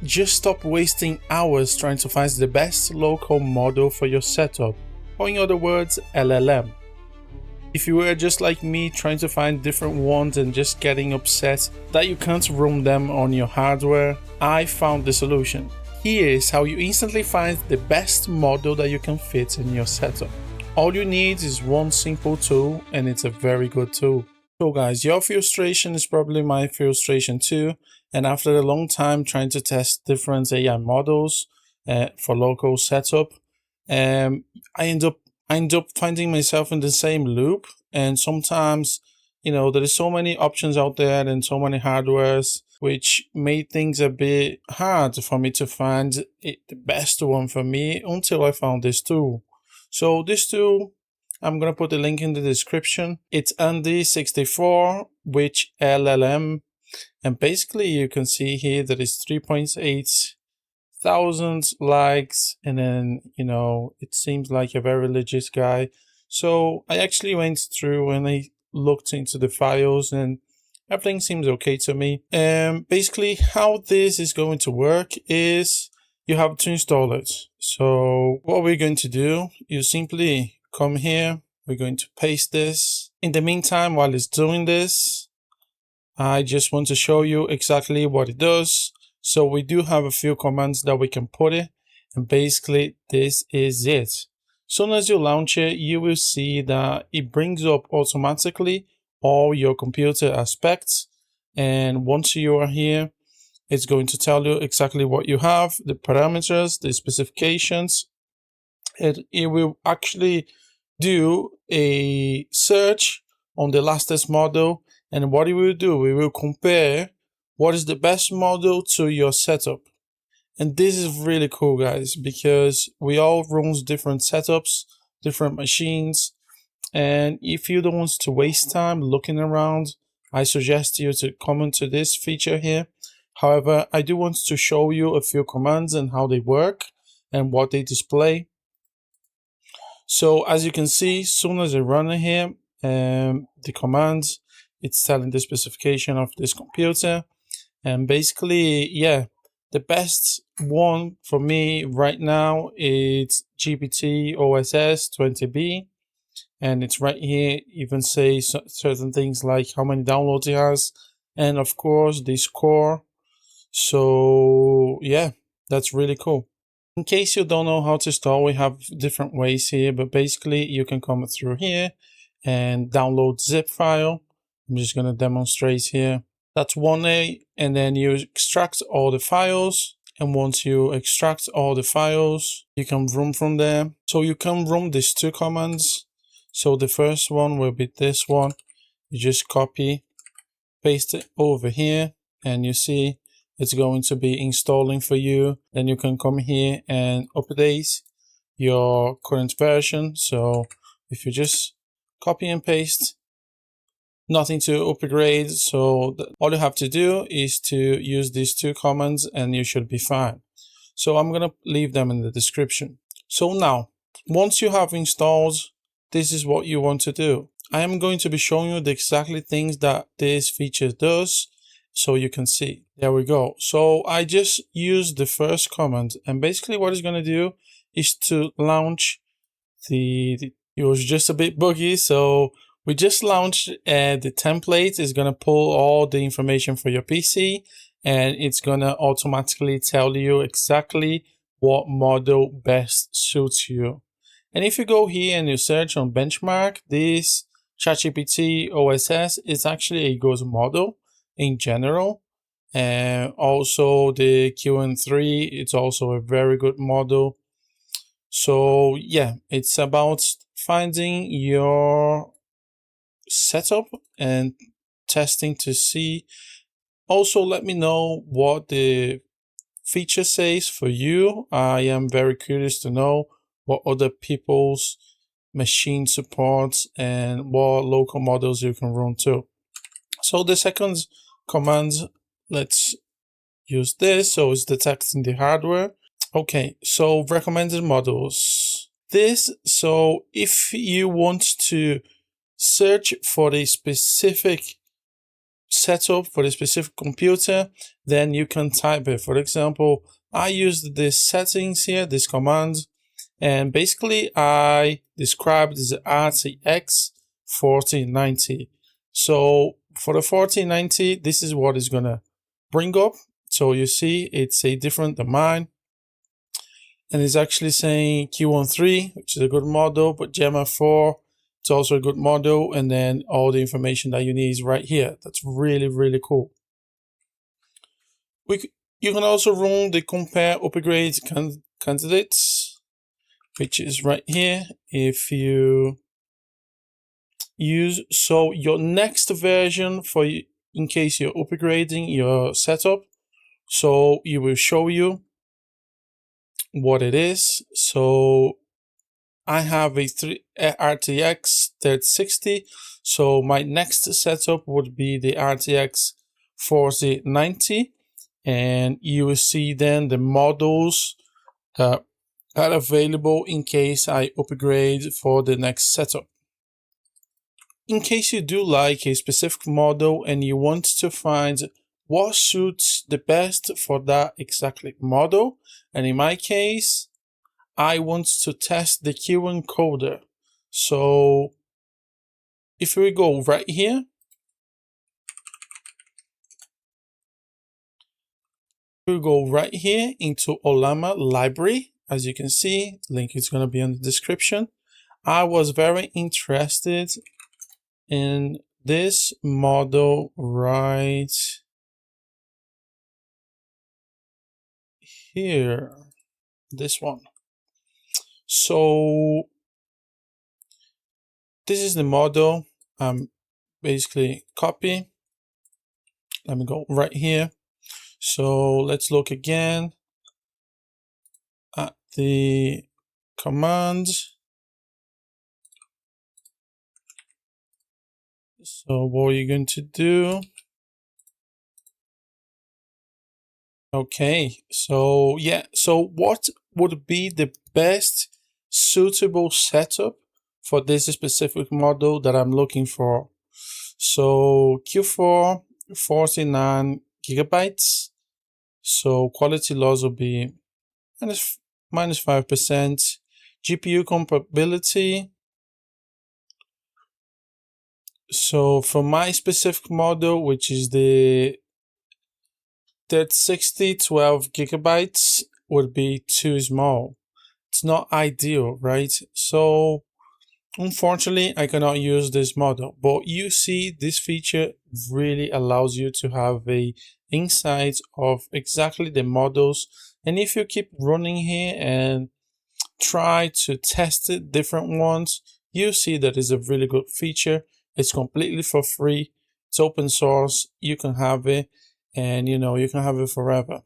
just stop wasting hours trying to find the best local model for your setup, or in other words, LLM. If you were just like me trying to find different ones and just getting upset that you can't run them on your hardware, I found the solution. Here is how you instantly find the best model that you can fit in your setup. All you need is one simple tool, and it's a very good tool. So guys, your frustration is probably my frustration too, and after a long time trying to test different AI models for local setup, I end up finding myself in the same loop. And sometimes, there is so many options out there and so many hardwares, which made things a bit hard for me to find the best one for me until I found this tool. So this tool, I'm going to put the link in the description. It's Andy64, whichllm. And basically you can see here that it's 3.8 thousand likes, and then it seems like a very legit guy. So I actually went through and I looked into the files, and everything seems okay to me. Basically how this is going to work is you have to install it. So what we're going to do, you simply come here, we're going to paste this. In the meantime, while it's doing this, I just want to show you exactly what it does. So we do have a few commands that we can put it, and basically this is it. Soon as you launch it, you will see that it brings up automatically all your computer aspects, and once you are here, it's going to tell you exactly what you have, the parameters, the specifications, and it will actually do a search on the latest model. And what it will do, we will compare what is the best model to your setup. And this is really cool, guys, because we all run different setups, different machines. And if you don't want to waste time looking around, I suggest you to come into this feature here. However, I do want to show you a few commands and how they work and what they display. So as you can see, as soon as I run it here, the commands, it's telling the specification of this computer. And basically, yeah, the best one for me right now is GPT OSS 20B. And it's right here, even say certain things like how many downloads it has, and of course the score. So yeah, that's really cool. In case you don't know how to install, we have different ways here, but basically you can come through here and download zip file. I'm just going to demonstrate here. That's one way, and then you extract all the files. And once you extract all the files, you can run from there. So you can run these two commands. So the first one will be this one. You just copy, paste it over here, and you see it's going to be installing for you. Then you can come here and update your current version. So if you just copy and paste, nothing to upgrade. So all you have to do is to use these two commands and you should be fine. So I'm going to leave them in the description. So now, once you have installed, this is what you want to do. I am going to be showing you the exactly things that this feature does, so you can see. There we go. So I just used the first command, and basically what it's going to do is to launch it was just a bit buggy, so we just launched the template. Is going to pull all the information for your PC, and it's going to automatically tell you exactly what model best suits you. And if you go here and you search on benchmark, this ChatGPT OSS is actually a good model in general. And also the QN3, it's also a very good model. So yeah, it's about finding your setup and testing to see. Also, let me know what the feature says for you. I am very curious to know what other people's machine supports and what local models you can run too. So the second command, let's use this. So it's detecting the hardware. Okay, so recommended models. So if you want to search for a specific setup for the specific computer, then you can type it. For example, I used this settings here, this command, and basically I described the RTX 4090. So for the 4090, this is what is gonna bring up. So you see it's a different than mine. And it's actually saying Q13, which is a good model, but Llama 4, it's also a good model. And then all the information that you need is right here. That's really, really cool. You can also run the compare upgrade candidates, which is right here. If you use, so your next version for, in case you're upgrading your setup, so it will show you what it is. So I have a RTX 3060, so my next setup would be the RTX 4090, and you will see then the models that are available in case I upgrade for the next setup. In case you do like a specific model and you want to find what suits the best for that exactly model, and in my case, I want to test the Q encoder. So if we go right here, we go right here into Ollama library. As you can see, link is going to be in the description. I was very interested in this model right here, this one. So this is the model. Basically copy. Let me go right here. So let's look again at the command. So what are you going to do? Okay, so yeah, so what would be the best suitable setup for this specific model that I'm looking for? So Q4, 49 gigabytes. So quality loss will be minus 5%. GPU compatibility. So for my specific model, which is the 3060 12 gigabytes, would be too small. It's not ideal, right? So unfortunately, I cannot use this model, but you see this feature really allows you to have a insight of exactly the models. And if you keep running here and try to test it, different ones, you see that is a really good feature. It's completely for free. It's open source. You can have it, and you can have it forever.